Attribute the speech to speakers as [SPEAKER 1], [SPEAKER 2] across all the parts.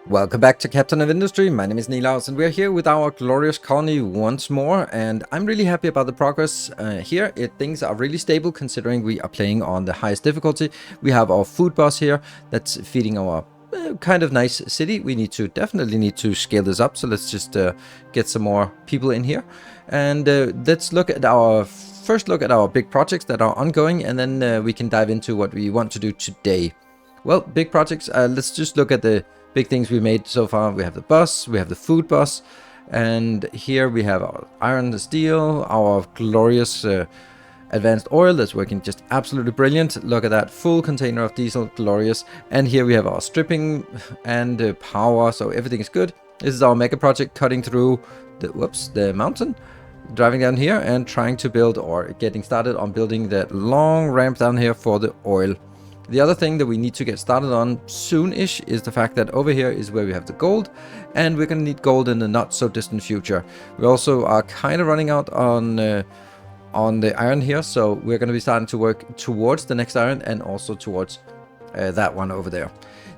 [SPEAKER 1] Welcome back to Captain of Industry. My name is Nilaus and we're here with our glorious colony once more, and I'm really happy about the progress here. Things are really stable considering we are playing on the highest difficulty. We have our food boss here that's feeding our kind of nice city. We definitely need to scale this up, so let's just get some more people in here. And let's look at first look at our big projects that are ongoing, and then we can dive into what we want to do today. Well, big projects, let's just look at the big things we made so far. We have the bus, we have the food bus, and here we have our iron and steel, our glorious advanced oil that's working just absolutely brilliant. Look at that full container of diesel, glorious. And here we have our stripping and power, so everything is good. This is our mega project cutting through the mountain, driving down here and trying to build, or getting started on building, that long ramp down here for the oil. The other thing that we need to get started on soon-ish is the fact that over here is where we have the gold, and we're going to need gold in the not-so-distant future. We also are kind of running out on the iron here, so we're going to be starting to work towards the next iron and also towards that one over there.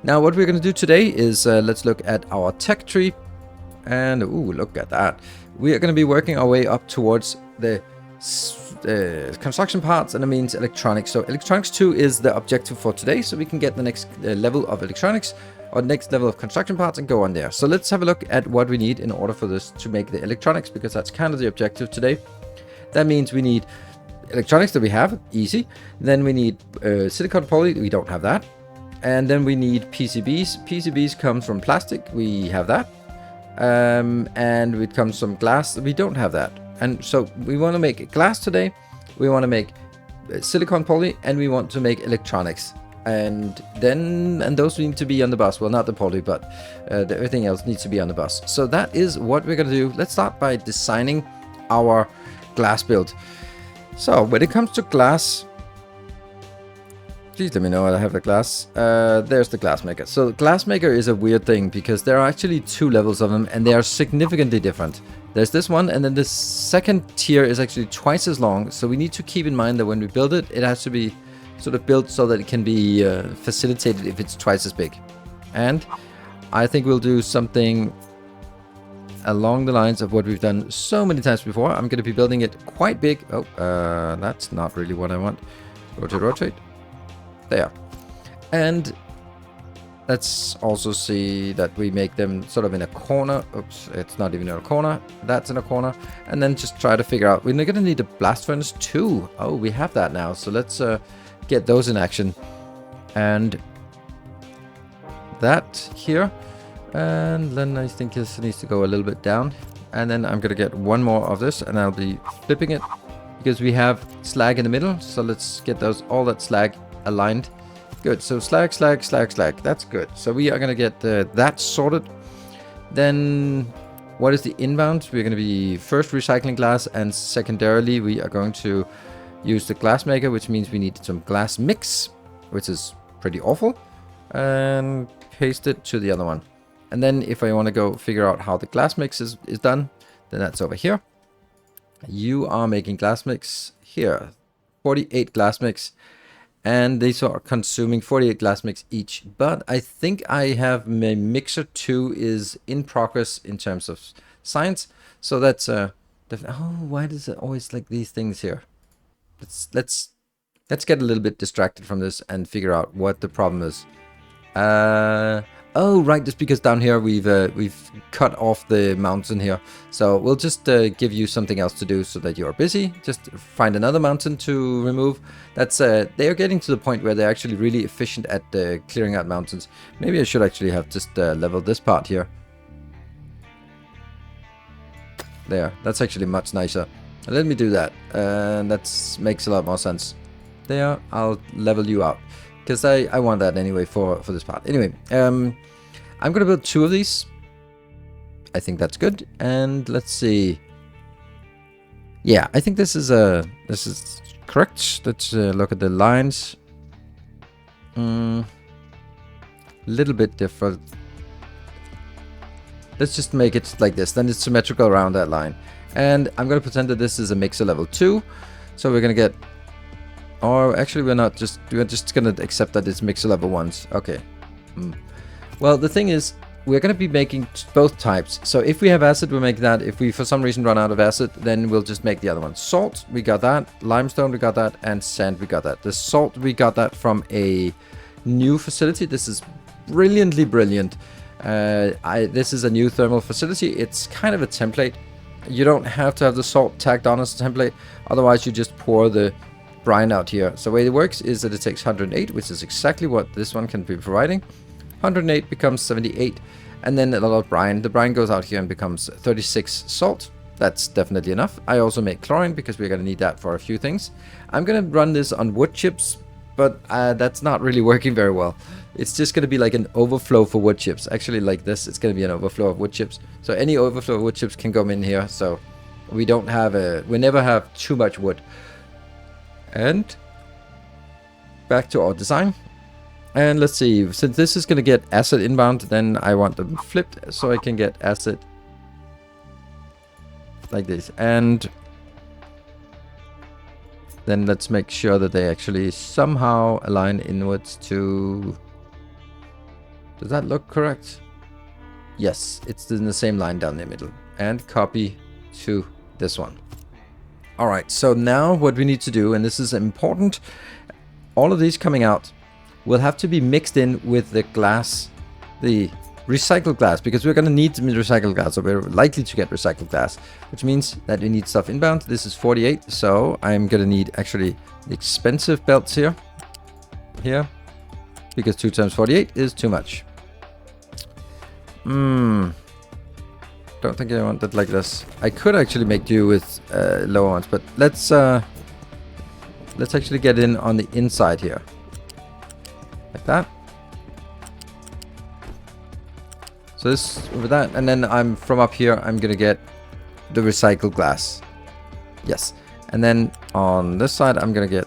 [SPEAKER 1] Now, what we're going to do today is let's look at our tech tree, and ooh, look at that. We are going to be working our way up towards the construction parts, and it means electronics. So electronics 2 is the objective for today, so we can get the next level of electronics or next level of construction parts and go on there. So let's have a look at what we need in order for this to make the electronics, because that's kind of the objective today. That means we need electronics that we have, easy. Then we need silicon poly, we don't have that. And then we need PCBs. PCBs comes from plastic, we have that. And it comes from glass, we don't have that. And so we want to make glass today, we want to make silicon poly, and we want to make electronics. And those need to be on the bus. Well, not the poly, but everything else needs to be on the bus. So that is what we're going to do. Let's start by designing our glass build. So when it comes to glass, please let me know I have the glass. There's the glass maker. So the glass maker is a weird thing because there are actually two levels of them, and they are significantly different. There's this one, and then the second tier is actually twice as long. So we need to keep in mind that when we build it, it has to be sort of built so that it can be facilitated if it's twice as big. And I think we'll do something along the lines of what we've done so many times before. I'm going to be building it quite big. Oh, that's not really what I want. Rotate. There. And let's also see that we make them sort of in a corner. Oops, it's not even in a corner. That's in a corner. And then just try to figure out. We're going to need a blast furnace too. Oh, we have that now. So let's get those in action. And that here. And then I think this needs to go a little bit down. And then I'm going to get one more of this, and I'll be flipping it because we have slag in the middle. So let's get all that slag aligned. Good. So slag. That's good. So we are going to get that sorted. Then what is the inbound? We're going to be first recycling glass, and secondarily we are going to use the glass maker, which means we need some glass mix, which is pretty awful, and paste it to the other one. And then if I want to go figure out how the glass mix is done, then that's over here. You are making glass mix here. 48 glass mix. And these are consuming 48 glass mix each. But I think I have my mixer 2 is in progress in terms of science. So that's definitely. Oh, why does it always like these things here? Let's get a little bit distracted from this and figure out what the problem is. Oh, right, just because down here we've cut off the mountain here. So we'll just give you something else to do so that you're busy. Just find another mountain to remove. That's they are getting to the point where they're actually really efficient at clearing out mountains. Maybe I should actually have just leveled this part here. There, that's actually much nicer. Let me do that. That makes a lot more sense. There, I'll level you out. Because I want that anyway for this part. Anyway, I'm going to build 2 of these. I think that's good. And let's see. Yeah, I think this is correct. Let's look at the lines. Little bit different. Let's just make it like this. Then it's symmetrical around that line. And I'm going to pretend that this is a mixer level 2. So we're going to get... Or actually we're just gonna accept that it's mixer level 1s. Okay. Well, the thing is, we're going to be making both types. So if we have acid, we'll make that. If we for some reason run out of acid, then we'll just make the other one. Salt, we got that. Limestone, we got that. And sand, we got that. The salt, we got that from a new facility. This is brilliantly brilliant. This is a new thermal facility. It's kind of a template. You don't have to have the salt tagged on as a template. Otherwise, you just pour the brine out here. So the way it works is that it takes 108, which is exactly what this one can be providing. 108 becomes 78, and then a lot of brine. The brine goes out here and becomes 36 salt. That's definitely enough. I also make chlorine because we're going to need that for a few things. I'm going to run this on wood chips, but that's not really working very well. It's just going to be like an overflow for wood chips. Actually, like this, it's going to be an overflow of wood chips. So any overflow of wood chips can come in here. So we don't have we never have too much wood. And back to our design. And let's see, since this is going to get acid inbound, then I want them flipped so I can get acid like this. And then let's make sure that they actually somehow align inwards to... Does that look correct? Yes, it's in the same line down the middle. And copy to this one. All right, so now what we need to do, and this is important, all of these coming out will have to be mixed in with the glass, the recycled glass, because we're going to need recycled glass, so we're likely to get recycled glass, which means that we need stuff inbound. This is 48, so I'm going to need actually the expensive belts here, because 2 times 48 is too much. Don't think I want that like this. I could actually make do with lower ones, but let's actually get in on the inside here. Like that. So this over that, and then I'm from up here, I'm gonna get the recycled glass. Yes. And then on this side, I'm gonna get...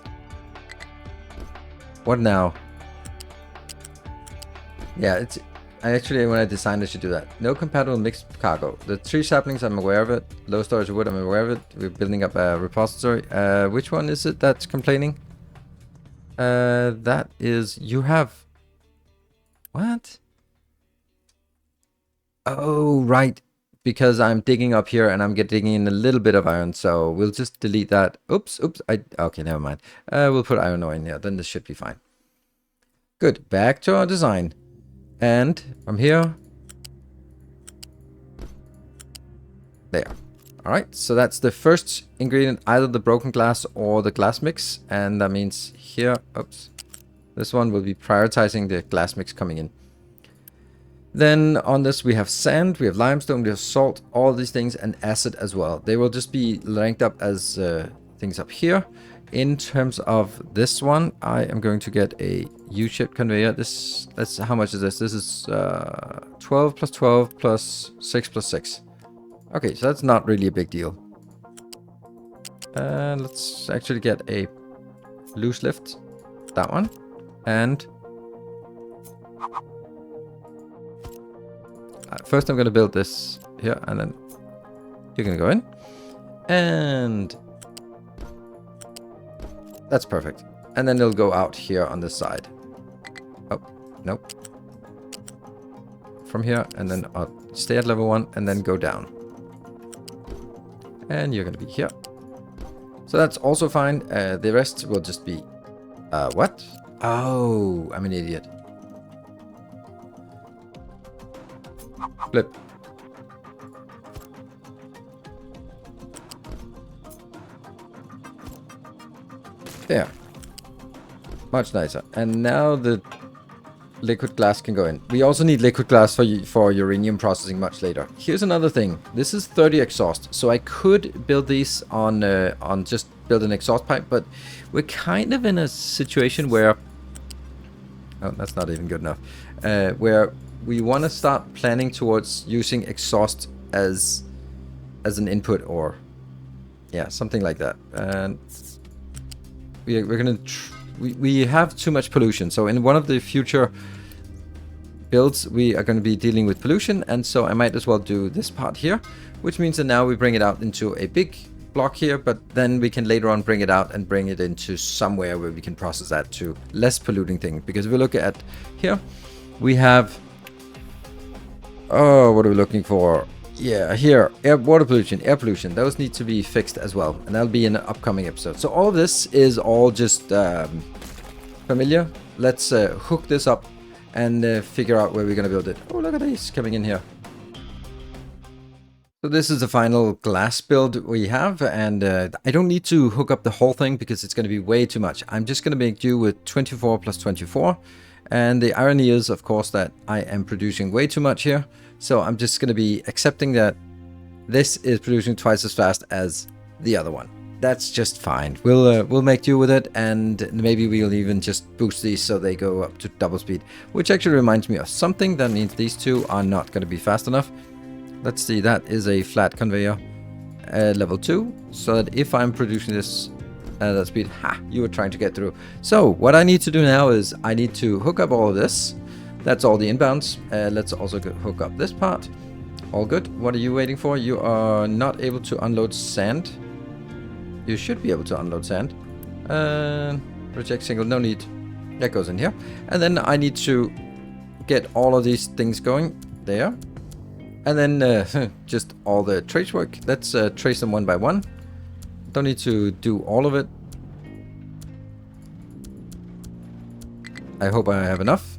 [SPEAKER 1] What now? Yeah, it's... when I designed I should do that. No compatible mixed cargo. The tree saplings, I'm aware of it. Low storage wood, I'm aware of it. We're building up a repository. Which one is it that's complaining? That is... You have... What? Oh, right. Because I'm digging up here and I'm digging in a little bit of iron. So we'll just delete that. Oops. Okay, never mind. We'll put iron ore in here. Then this should be fine. Good. Back to our design. And from here, there. All right, so that's the first ingredient, either the broken glass or the glass mix. And that means here, oops, this one will be prioritizing the glass mix coming in. Then on this, we have sand, we have limestone, we have salt, all these things, and acid as well. They will just be ranked up as things up here. In terms of this one, I am going to get a U-shaped conveyor. That's how much is this? This is 12 plus 12 plus 6 plus 6. Okay, so that's not really a big deal. Let's actually get a loose lift. That one. And first I'm going to build this here, and then you're going to go in. And that's perfect. And then it'll go out here on this side. Oh, nope. From here, and then I'll stay at level 1 and then go down. And you're going to be here. So that's also fine. The rest will just be... what? Oh, I'm an idiot. Flip. There. Much nicer. And now the liquid glass can go in. We also need liquid glass for uranium processing much later. Here's another thing. This is 30 exhaust, so I could build these on just build an exhaust pipe, but we're kind of in a situation where... Oh, that's not even good enough. Where we want to start planning towards using exhaust as an input, or yeah, something like that. And we're gonna we have too much pollution, so in one of the future builds we are going to be dealing with pollution, and so I might as well do this part here, which means that now we bring it out into a big block here, but then we can later on bring it out and bring it into somewhere where we can process that to less polluting things. Because if we look at here, we have Oh, what are we looking for? Yeah, here, water pollution, air pollution. Those need to be fixed as well. And that'll be in an upcoming episode. So all of this is all just familiar. Let's hook this up and figure out where we're going to build it. Oh, look at these coming in here. So this is the final glass build we have, and I don't need to hook up the whole thing because it's going to be way too much. I'm just going to make do with 24 plus 24. And the irony is, of course, that I am producing way too much here. So I'm just going to be accepting that this is producing twice as fast as the other one. That's just fine. We'll make do with it, and maybe we'll even just boost these so they go up to double speed. Which actually reminds me of something. That means these two are not going to be fast enough. Let's see, that is a flat conveyor level 2. So that if I'm producing this at that speed, you were trying to get through. So what I need to do now is I need to hook up all of this. That's all the inbounds. Let's also hook up this part. All good. What are you waiting for? You are not able to unload sand. You should be able to unload sand. Reject single, no need. That goes in here. And then I need to get all of these things going there. And then just all the trace work. Let's trace them one by one. Don't need to do all of it. I hope I have enough.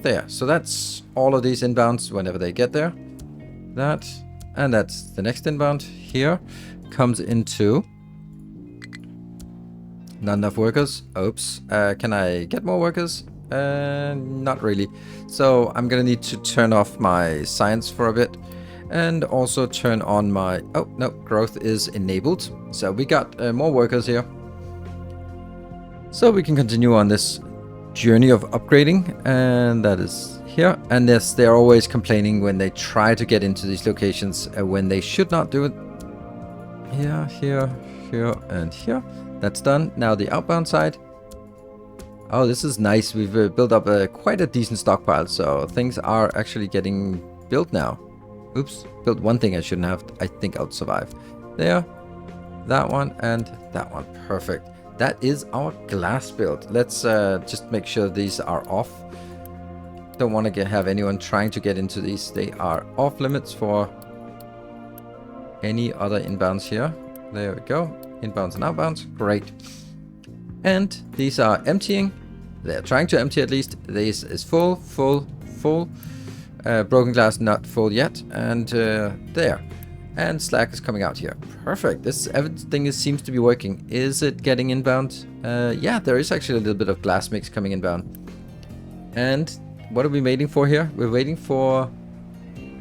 [SPEAKER 1] There. So that's all of these inbounds whenever they get there. That. And that's the next inbound. Here comes into... Not enough workers. Oops. Can I get more workers? Not really. So I'm gonna need to turn off my science for a bit, and also turn on my... Oh, no, growth is enabled. So we got more workers here. So we can continue on this journey of upgrading, and that is here. And yes, they're always complaining when they try to get into these locations when they should not do it. Here, here, here, and here. That's done. Now the outbound side. Oh, this is nice. We've built up quite a decent stockpile, so things are actually getting built now. Oops, built one thing I shouldn't have. I think I'll survive. There, that one, and that one. Perfect. That is our glass build. Let's just make sure these are off. Don't want to have anyone trying to get into these. They are off limits for any other inbounds here. There we go. Inbounds and outbounds. Great. And these are emptying. They're trying to empty at least. This is full, full, full. Broken glass not full yet. And there. And slack is coming out here. Perfect. This everything seems to be working. Is it getting inbound? Yeah, there is actually a little bit of glass mix coming inbound. And what are we waiting for here? We're waiting for...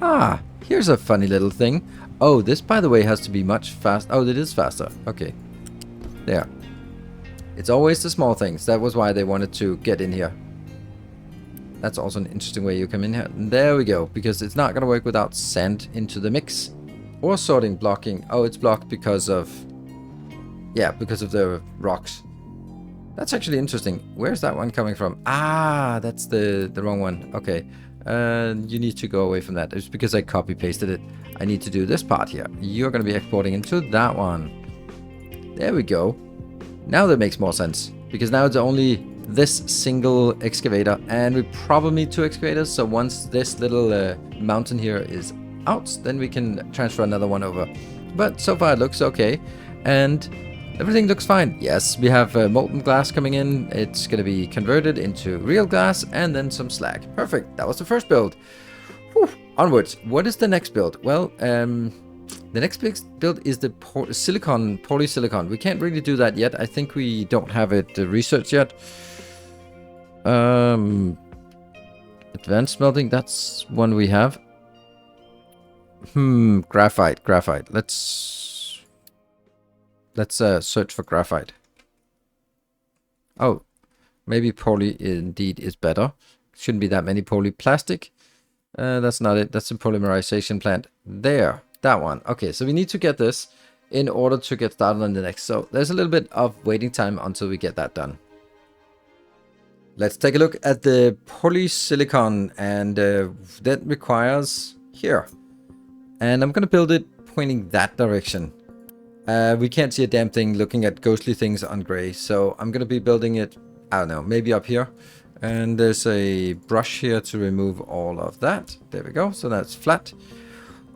[SPEAKER 1] Ah, here's a funny little thing. Oh, this, by the way, has to be much faster. Oh, it is faster. Okay. There. It's always the small things. That was why they wanted to get in here. That's also an interesting way you come in here. And there we go. Because it's not going to work without sand into the mix. Or sorting, blocking. Oh, it's blocked because of... Yeah, because of the rocks. That's actually interesting. Where's that one coming from? Ah, that's the wrong one. Okay. You need to go away from that. It's because I copy-pasted it. I need to do this part here. You're going to be exporting into that one. There we go. Now that makes more sense, because now it's only this single excavator, and we probably need 2 excavators. So once this little mountain here is out, then we can transfer another one over. But so far it looks okay, and everything looks fine. Yes, we have molten glass coming in. It's going to be converted into real glass, and then some slag. Perfect. That was the first build. Whew. Onwards. What is the next build? Well, the next big build is the polysilicon. We can't really do that yet. I think we don't have it researched yet. Advanced smelting, that's one we have. Graphite. Let's search for graphite. Oh, maybe poly indeed is better. Shouldn't be that many polyplastic. That's not it. That's a polymerization plant. There. That one. Okay, so we need to get this in order to get started on the next. So there's a little bit of waiting time until we get that done. Let's take a look at the polysilicon, and that requires here. And I'm going to build it pointing that direction. We can't see a damn thing looking at ghostly things on gray. So I'm going to be building it, I don't know, maybe up here. And there's a brush here to remove all of that. There we go. So that's flat.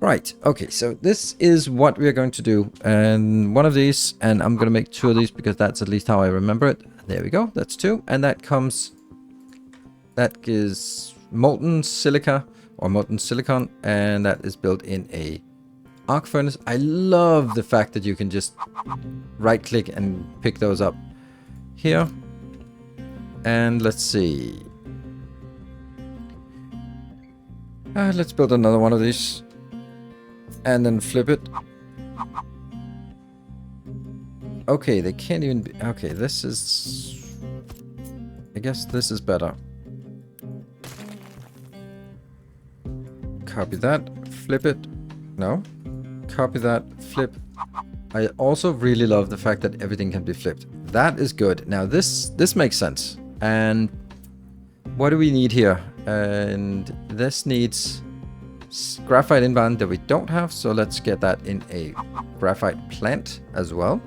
[SPEAKER 1] Right. Okay. So this is what we're going to do. And one of these, and I'm going to make 2 of these because that's at least how I remember it. There we go. That's 2. And that is molten silica or molten silicon. And that is built in a arc furnace. I love the fact that you can just right click and pick those up here. And let's see. Let's build another one of these. And then flip it. Okay, they can't even be... Okay, this is... I guess this is better. Copy that. Flip it. No. Copy that. Flip. I also really love the fact that everything can be flipped. That is good. Now this makes sense. And what do we need here? And this needs graphite inbound that we don't have, so let's get that in a graphite plant as well.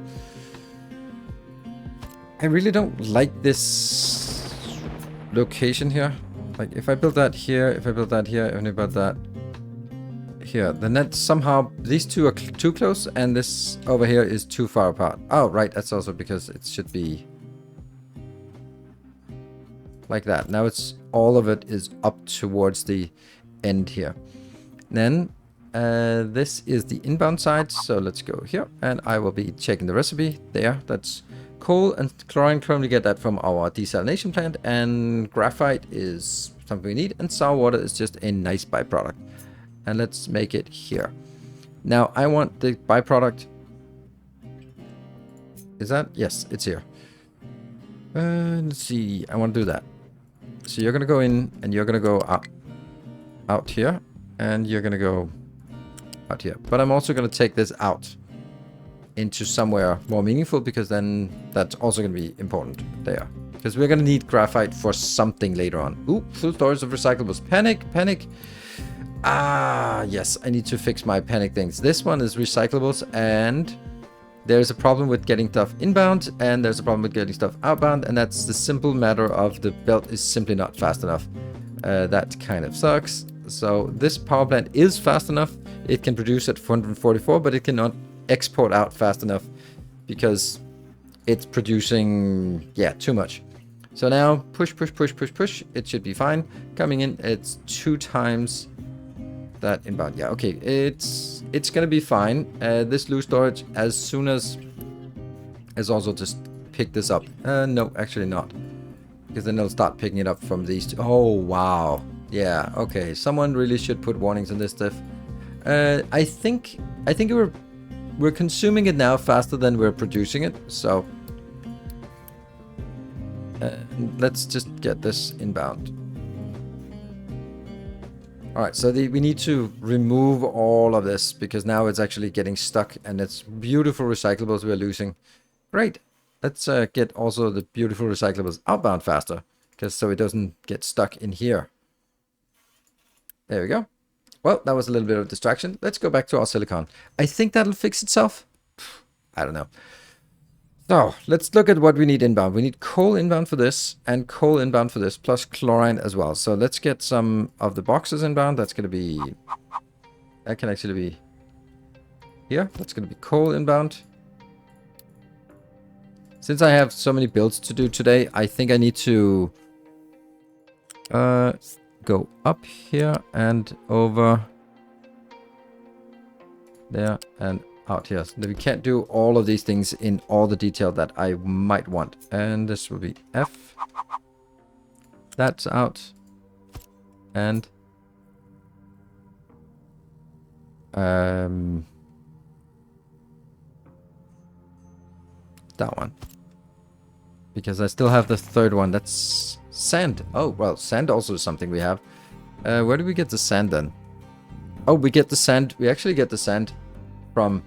[SPEAKER 1] I really don't like this location here. Like if I build that here, if I build that here, if I build that here, then that somehow these two are too close and this over here is too far apart. Oh right, that's also because it should be like that. Now it's all of it is up towards the end here. Then this is the inbound side, so let's go here and I will be checking the recipe there. That's coal and chlorine. Currently get that from our desalination plant, and graphite is something we need, and sour water is just a nice byproduct. And let's make it here. Now I want the byproduct. Is that? Yes, it's here. Let's see. I want to do that. So you're gonna go in and you're gonna go out here, and you're gonna go out here. But I'm also gonna take this out into somewhere more meaningful, because then that's also gonna be important there. Because we're gonna need graphite for something later on. Ooh, full storage of recyclables. Panic, panic. Ah, yes, I need to fix my panic things. This one is recyclables, and there's a problem with getting stuff inbound, and there's a problem with getting stuff outbound, and that's the simple matter of the belt is simply not fast enough. That kind of sucks. So this power plant is fast enough. It can produce at 444, but it cannot export out fast enough because it's producing, yeah, too much. So now push, push, push, push, push. It should be fine. Coming in, it's 2 times that inbound. Yeah, okay, it's gonna be fine. This loose storage, as soon as also just pick this up. No, actually not, because then they'll start picking it up from these two. Oh wow, yeah, okay. Someone really should put warnings on this stuff. I think we're consuming it now faster than we're producing it. So let's just get this inbound. Alright, so we need to remove all of this, because now it's actually getting stuck, and it's beautiful recyclables we're losing. Great. Let's get also the beautiful recyclables outbound faster, because so it doesn't get stuck in here. There we go. Well, that was a little bit of distraction. Let's go back to our silicon. I think that'll fix itself. I don't know. So let's look at what we need inbound. We need coal inbound for this, and coal inbound for this, plus chlorine as well. So let's get some of the boxes inbound. That's going to be... That can actually be here. That's going to be coal inbound. Since I have so many builds to do today, I think I need to go up here and over there and out here. So we can't do all of these things in all the detail that I might want. And this will be F. That's out. And that one. Because I still have the third one. That's sand. Oh, well, sand also is something we have. Where do we get the sand then? Oh, we get the sand. We actually get the sand from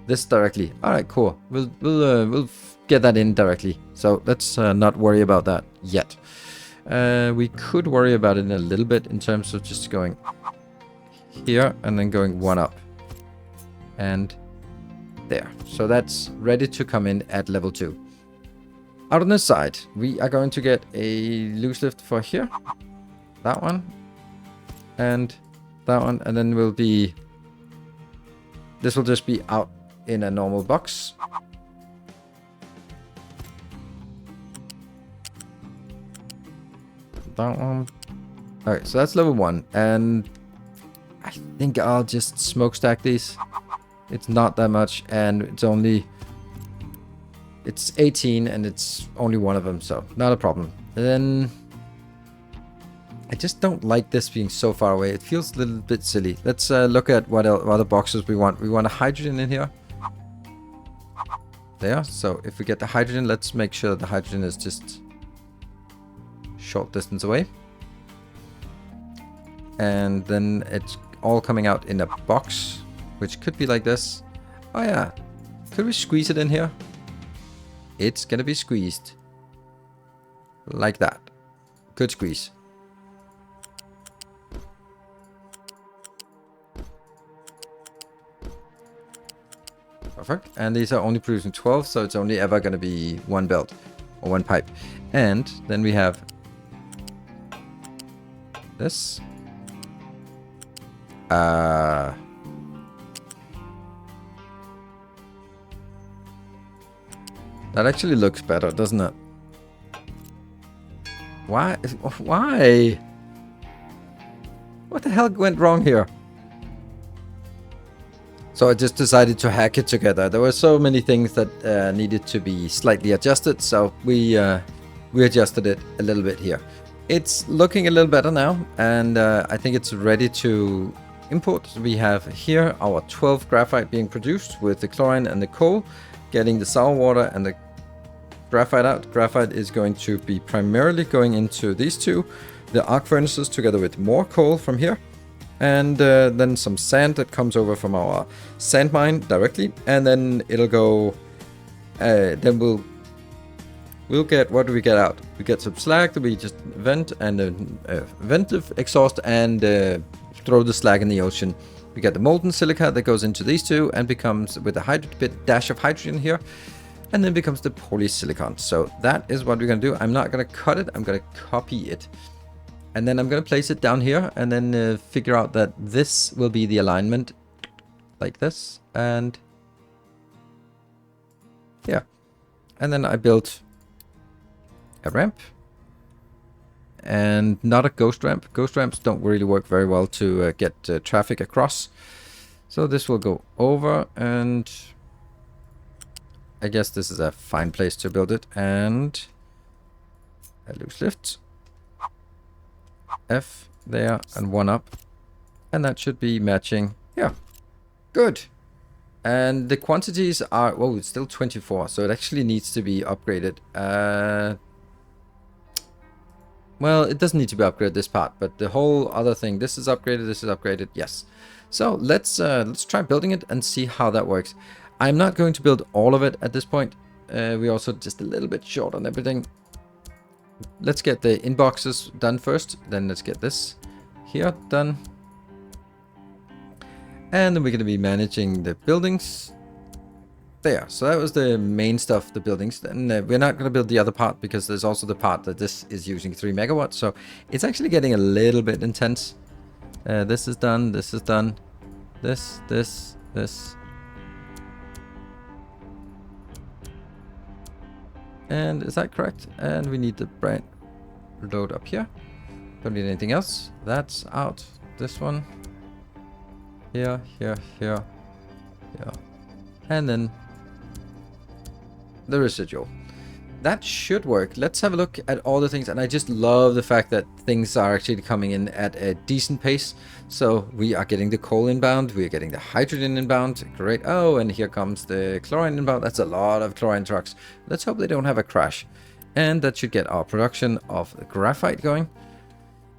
[SPEAKER 1] this directly. All right, cool. We'll get that in directly. So let's not worry about that yet. We could worry about it in a little bit in terms of just going here and then going one up and there. So that's ready to come in at level 2. Out on this side, we are going to get a loose lift for here. That one. And that one. And then will be... This will just be out in a normal box. That one. Alright, so that's level 1. And I think I'll just smokestack these. It's not that much, and it's only... It's 18, and it's only one of them, so not a problem. And then... I just don't like this being so far away. It feels a little bit silly. Let's look at what other boxes we want. We want a hydrogen in here. There. So if we get the hydrogen, let's make sure the hydrogen is just short distance away. And then it's all coming out in a box, which could be like this. Oh yeah. Could we squeeze it in here? It's gonna be squeezed. Like that. Good squeeze. Perfect. And these are only producing 12, so it's only ever gonna be one belt or one pipe. And then we have this. That actually looks better, doesn't it? Why? Why? What the hell went wrong here? So I just decided to hack it together. There were so many things that needed to be slightly adjusted, so we adjusted it a little bit here. It's looking a little better now, and I think it's ready to import. We have here our 12 graphite being produced with the chlorine and the coal, getting the sour water and the graphite out. Graphite is going to be primarily going into these two, the arc furnaces, together with more coal from here. And then some sand that comes over from our sand mine directly, and then it'll go. Then we'll get, what do we get out? We get some slag that we just vent and vent the exhaust and throw the slag in the ocean. We get the molten silica that goes into these two and becomes with a dash of hydrogen here, and then becomes the polysilicon. So that is what we're gonna do. I'm not gonna cut it. I'm gonna copy it. And then I'm going to place it down here and then figure out that this will be the alignment like this. And yeah. And then I built a ramp. And not a ghost ramp. Ghost ramps don't really work very well to get traffic across. So this will go over, and I guess this is a fine place to build it. And a loose lift. F there and one up, and that should be matching. Yeah, good. And the quantities are, oh, it's still 24, so it actually needs to be upgraded. Well, it doesn't need to be upgraded, this part, but the whole other thing, this is upgraded, yes. So let's try building it and see how that works. I'm not going to build all of it at this point. We're also just a little bit short on everything. Let's get the inboxes done first, then let's get this here done. And then we're going to be managing the buildings. There, so that was the main stuff, the buildings. Then we're not going to build the other part because there's also the part that this is using 3 megawatts. So it's actually getting a little bit intense. This is done, this is done. This. And is that correct? And we need the brand load up here. Don't need anything else. That's out. This one. Here. And then the residual. That should work. Let's have a look at all the things. And I just love the fact that things are actually coming in at a decent pace. So we are getting the coal inbound. We are getting the hydrogen inbound. Great. Oh, and here comes the chlorine inbound. That's a lot of chlorine trucks. Let's hope they don't have a crash. And that should get our production of graphite going.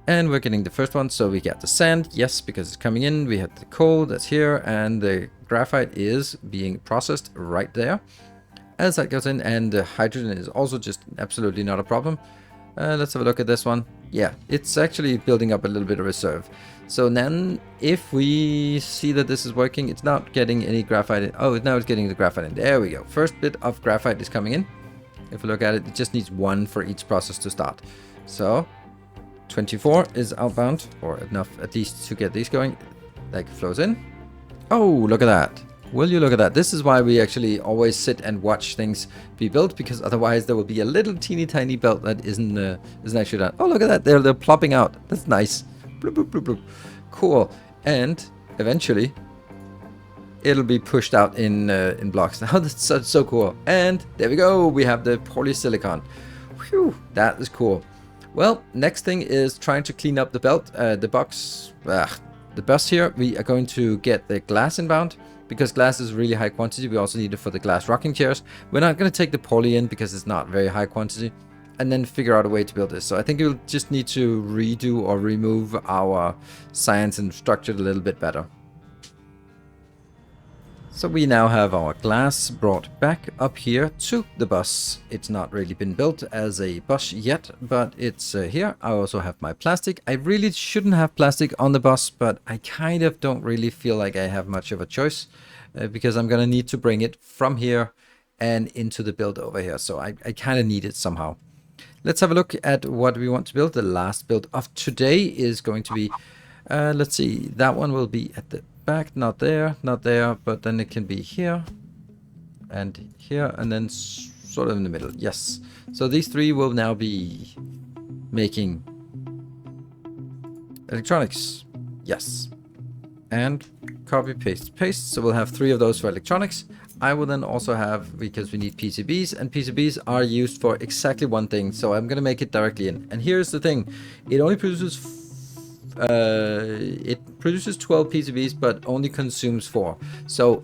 [SPEAKER 1] And we're getting the first one. So we get the sand. Yes, because it's coming in. We have the coal that's here. And the graphite is being processed right there. As that goes in, and the hydrogen is also just absolutely not a problem. Let's have a look at this one. Yeah, it's actually building up a little bit of reserve. So then, if we see that this is working, it's not getting any graphite in. Oh, now it's getting the graphite in. There we go. First bit of graphite is coming in. If we look at it, it just needs 1 for each process to start. So 24 is outbound, or enough at least to get these going. Like flows in. Oh, look at that. Will you look at that? This is why we actually always sit and watch things be built, because otherwise there will be a little teeny tiny belt that isn't actually done. Oh, look at that. They're plopping out. That's nice. Bloop, bloop, bloop, bloop. Cool. And eventually it'll be pushed out in blocks. Now that's so cool. And there we go. We have the polysilicon. Whew, that is cool. Well, next thing is trying to clean up the belt, the bus here. We are going to get the glass inbound, because glass is really high quantity. We also need it for the glass rocking chairs. We're not going to take the poly in because it's not very high quantity, and then figure out a way to build this. So I think we'll just need to redo or remove our science and structure it a little bit better. So we now have our glass brought back up here to the bus. It's not really been built as a bus yet, but it's here. I also have my plastic. I really shouldn't have plastic on the bus, but I kind of don't really feel like I have much of a choice, because I'm going to need to bring it from here and into the build over here. So I kind of need it somehow. Let's have a look at what we want to build. The last build of today is going to be, let's see, that one will be at the back, not there, but then it can be here, and then sort of in the middle. Yes. So these 3 will now be making electronics. Yes. And copy, paste, paste. So we'll have 3 of those for electronics. I will then also have, because we need PCBs, and PCBs are used for exactly one thing. So I'm going to make it directly in. And here's the thing. It only produces it produces 12 PCBs, but only consumes 4. So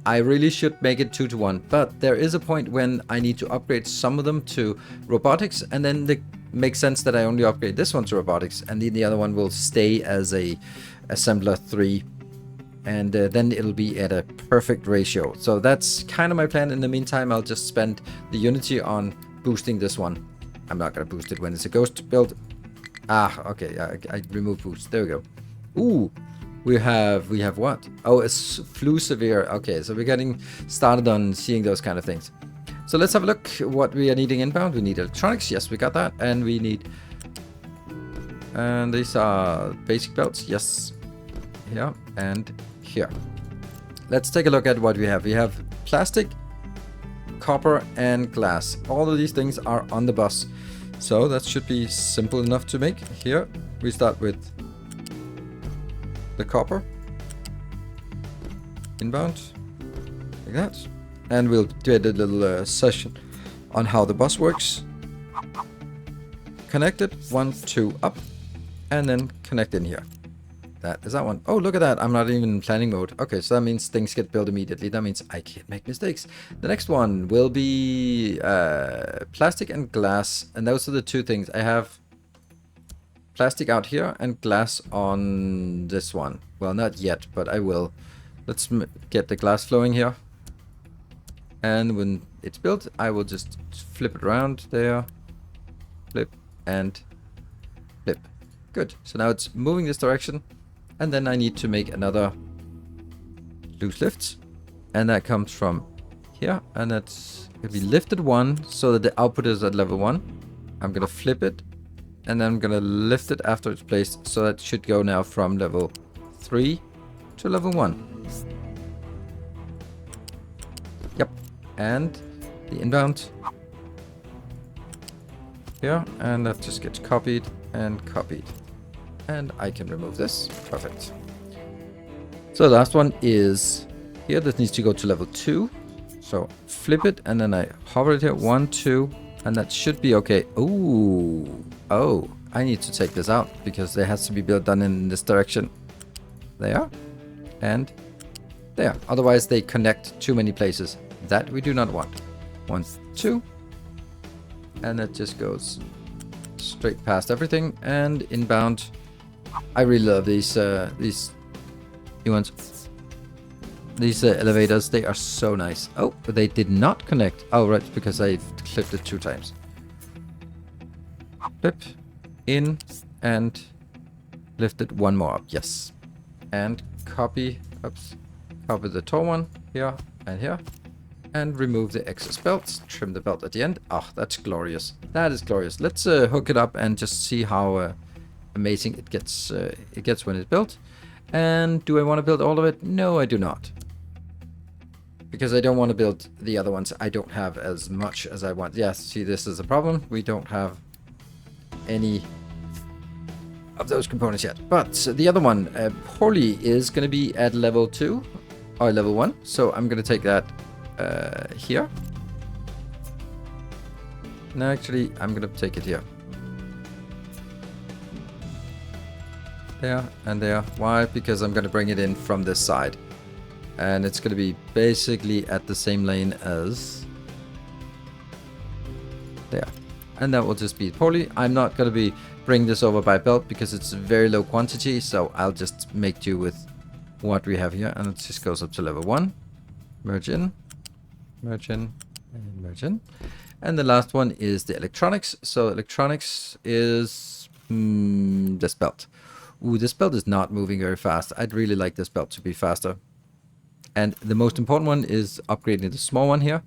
[SPEAKER 1] I really should make it 2 to 1. But there is a point when I need to upgrade some of them to robotics, and then it makes sense that I only upgrade this one to robotics, and the other one will stay as a assembler 3. And then it'll be at a perfect ratio. So that's kind of my plan. In the meantime, I'll just spend the Unity on boosting this one. I'm not going to boost it when it's a ghost build. Ah, okay, I remove boost. There we go. Ooh, we have what? Oh, it's flu severe. Okay, so we're getting started on seeing those kind of things. So let's have a look what we are needing inbound. We need electronics. Yes, we got that. And we need, and these are basic belts. Yes, here and here. Let's take a look at what we have. We have plastic, copper, and glass. All of these things are on the bus. So that should be simple enough to make. Here we start with the copper inbound, like that. And we'll do a little session on how the bus works. Connect it, 1, 2, up, and then connect in here. That is that one. Oh, look at that. I'm not even in planning mode. Okay, so that means things get built immediately. That means I can't make mistakes. The next one will be plastic and glass. And those are the 2 things. I have plastic out here and glass on this one. Well, not yet, but I will. Let's get the glass flowing here. And when it's built, I will just flip it around there. Flip and flip. Good. So now it's moving this direction. And then I need to make another loose lifts. And that comes from here. And that's going to be lifted 1 so that the output is at level 1. I'm going to flip it. And then I'm going to lift it after it's placed. So that should go now from level 3 to level 1. Yep. And the inbound here. And that just gets copied and copied. And I can remove this. Perfect. So the last one is here. This needs to go to level 2. So flip it and then I hover it here. 1, 2, and that should be okay. Ooh. Oh, I need to take this out because there has to be build done in this direction. There. And there. Otherwise they connect too many places. That we do not want. 1, 2. And that just goes straight past everything and inbound. I really love these new ones. These elevators, they are so nice. Oh, but they did not connect. Oh, right, because I clipped it 2 times. Flip, in, and lift it 1 more up. Yes. And copy, oops, copy the tall one here and here. and remove the excess belt. Trim the belt at the end. Oh, that's glorious. That is glorious. Let's hook it up and just see how amazing it gets when it's built. And do I want to build all of it? No, I do not. Because I don't want to build the other ones. I don't have as much as I want. Yes, see, this is a problem. We don't have any of those components yet. But the other one, Poly, is going to be at level 2 or level 1. So I'm going to take that here. No, actually, I'm going to take it here. There and there. Why? Because I'm going to bring it in from this side. And it's going to be basically at the same lane as there. And that will just be Poly. I'm not going to be bringing this over by belt because it's a very low quantity. So I'll just make do with what we have here. And it just goes up to level 1. Merge in, and merge in. And the last one is the electronics. So electronics is this belt. Ooh, this belt is not moving very fast. I'd really like this belt to be faster. And the most important one is upgrading the small one here.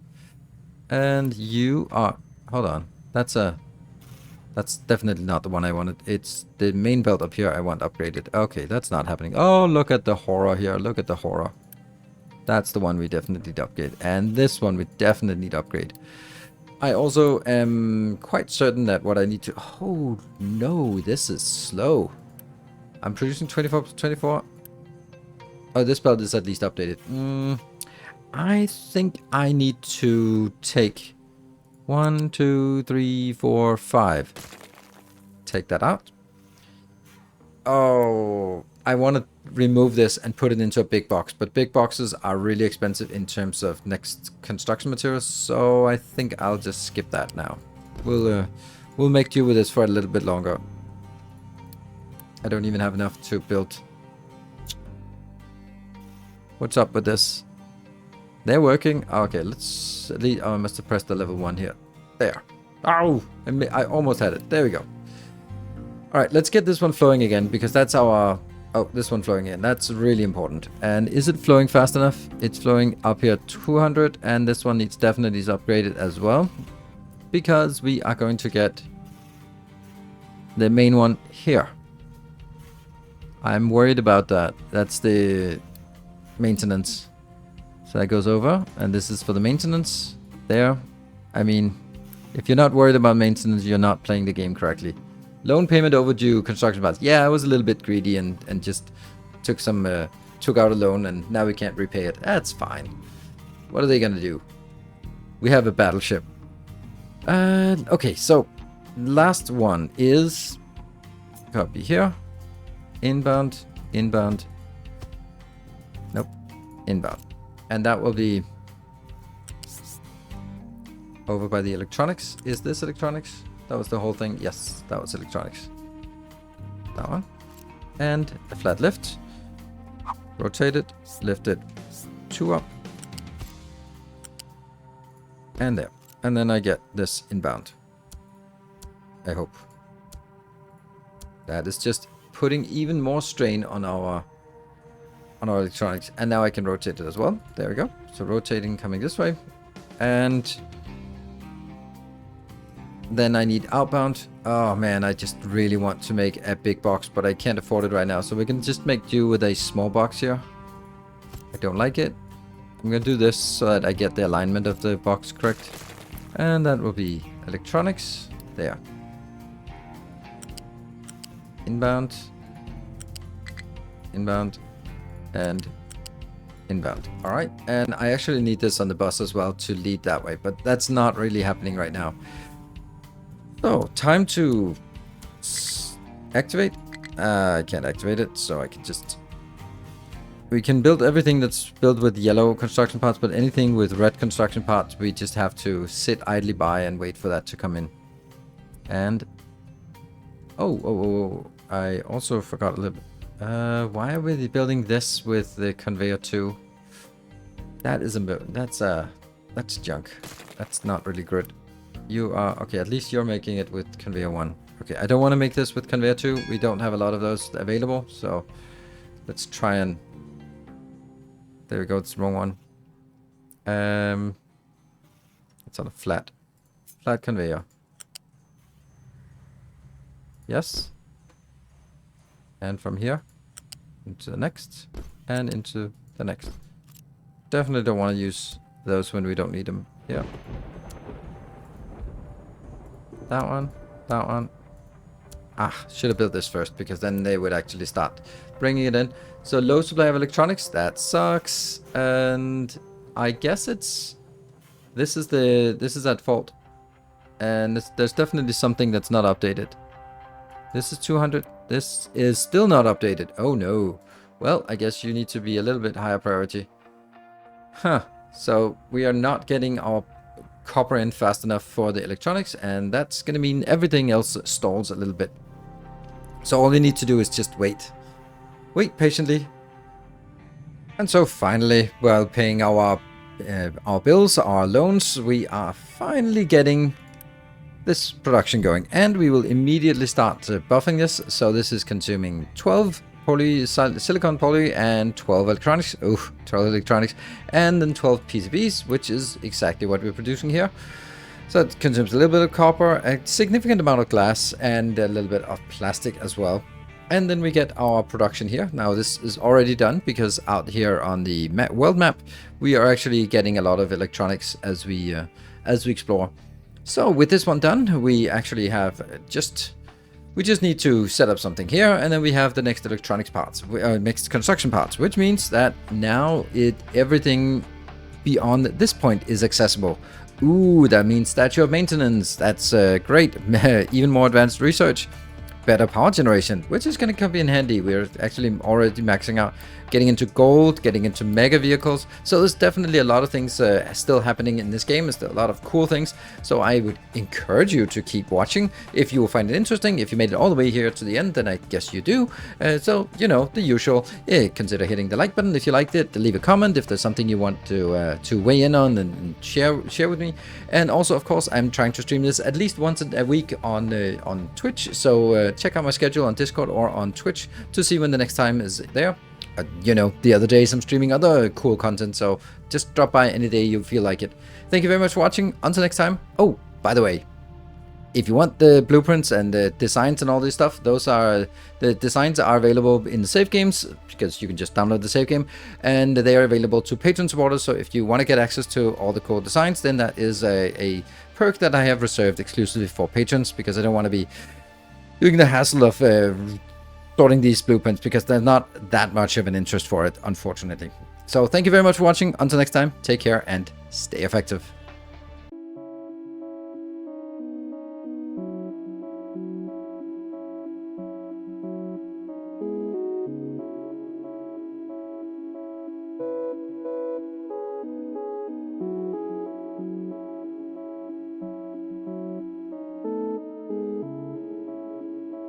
[SPEAKER 1] And you are... Hold on. That's definitely not the one I wanted. It's the main belt up here I want upgraded. Okay, that's not happening. Oh, look at the horror here. Look at the horror. That's the one we definitely need to upgrade. And this one we definitely need to upgrade. I also am quite certain that what I need to... Oh, no. This is slow. I'm producing 24. Oh, this belt is at least updated. I think I need to take 1, 2, 3, 4, 5. Take that out. Oh, I want to remove this and put it into a big box. But big boxes are really expensive in terms of next construction materials. So I think I'll just skip that now. We'll make do with this for a little bit longer. I don't even have enough to build. What's up with this? They're working. Okay, let's at least... Oh, I must have pressed the level 1 here. There. Oh, I almost had it. There we go. All right, let's get this one flowing again because that's our... Oh, this one flowing in. That's really important. And is it flowing fast enough? It's flowing up here 200, and this one definitely needs upgraded as well because we are going to get the main one here. I'm worried about that. That's the maintenance. So that goes over, and this is for the maintenance. There. I mean, if you're not worried about maintenance, you're not playing the game correctly. Loan payment overdue, construction parts. Yeah, I was a little bit greedy and just took out a loan, and now we can't repay it. That's fine. What are they gonna do? We have a battleship. Okay, so last one is copy here. Inbound. Nope. Inbound. And that will be over by the electronics. Is this electronics? That was the whole thing. Yes, that was electronics. That one. And a flat lift. Rotate it. Lift it. 2 up. And there. And then I get this inbound. I hope. That is just putting even more strain on our electronics. And now I can rotate it as well. There we go. So rotating, coming this way. And then I need outbound. Oh man, I just really want to make a big box, but I can't afford it right now. So we can just make do with a small box here. I don't like it. I'm gonna do this so that I get the alignment of the box correct. And that will be electronics. There. Inbound. Inbound. And inbound. Alright. And I actually need this on the bus as well to lead that way. But that's not really happening right now. So, time to activate. I can't activate it, so I can just... We can build everything that's built with yellow construction parts, but anything with red construction parts, we just have to sit idly by and wait for that to come in. And... Oh, I also forgot a little bit. Why are we building this with the conveyor 2? That's junk. That's not really good. You are... Okay, at least you're making it with conveyor 1. Okay, I don't want to make this with conveyor 2. We don't have a lot of those available, so let's try and... There we go, it's the wrong one. It's on a flat conveyor. Yes. And from here into the next and into the next. Definitely don't want to use those when we don't need them. Yeah. That one. That one. Ah, should have built this first, because then they would actually start bringing it in. So low supply of electronics, that sucks. And I guess it's... This is at fault. And there's definitely something that's not updated. This is 200. This is still not updated. Oh no. Well, I guess you need to be a little bit higher priority. Huh. So we are not getting our copper in fast enough for the electronics, and that's going to mean everything else stalls a little bit. So all we need to do is just wait. Wait patiently. And so finally, while paying our bills, our loans, we are finally getting this production going, and we will immediately start buffing this. So this is consuming 12 silicon poly and 12 electronics. Oh, 12 electronics, and then 12 PCBs, which is exactly what we're producing here. So it consumes a little bit of copper, a significant amount of glass, and a little bit of plastic as well. And then we get our production here. Now this is already done, because out here on the world map, we are actually getting a lot of electronics as we explore. So with this one done, we actually have we just need to set up something here, and then we have the next electronics parts, next construction parts, which means that now everything beyond this point is accessible. Ooh, that means statue of maintenance. That's great. Even more advanced research. Better power generation, which is going to come in handy. We're actually already maxing out, getting into gold, getting into mega vehicles. So there's definitely a lot of things still happening in this game. There's still a lot of cool things. So I would encourage you to keep watching if you will find it interesting. If you made it all the way here to the end, then I guess you do. So, you know, the usual. Consider hitting the like button if you liked it. Leave a comment if there's something you want to weigh in on and share with me. And also, of course, I'm trying to stream this at least once a week on Twitch. So check out my schedule on Discord or on Twitch to see when the next time is there. You know, the other days I'm streaming other cool content, so just drop by any day you feel like it. Thank you very much for watching. Until next time. Oh, by the way, if you want the blueprints and the designs and all this stuff, the designs are available in the save games, because you can just download the save game, and they are available to Patreon supporters. So if you want to get access to all the cool designs, then that is a perk that I have reserved exclusively for patrons, because I don't want to be doing the hassle of sorting these blueprints, because there's not that much of an interest for it, unfortunately. So thank you very much for watching. Until next time, take care and stay effective.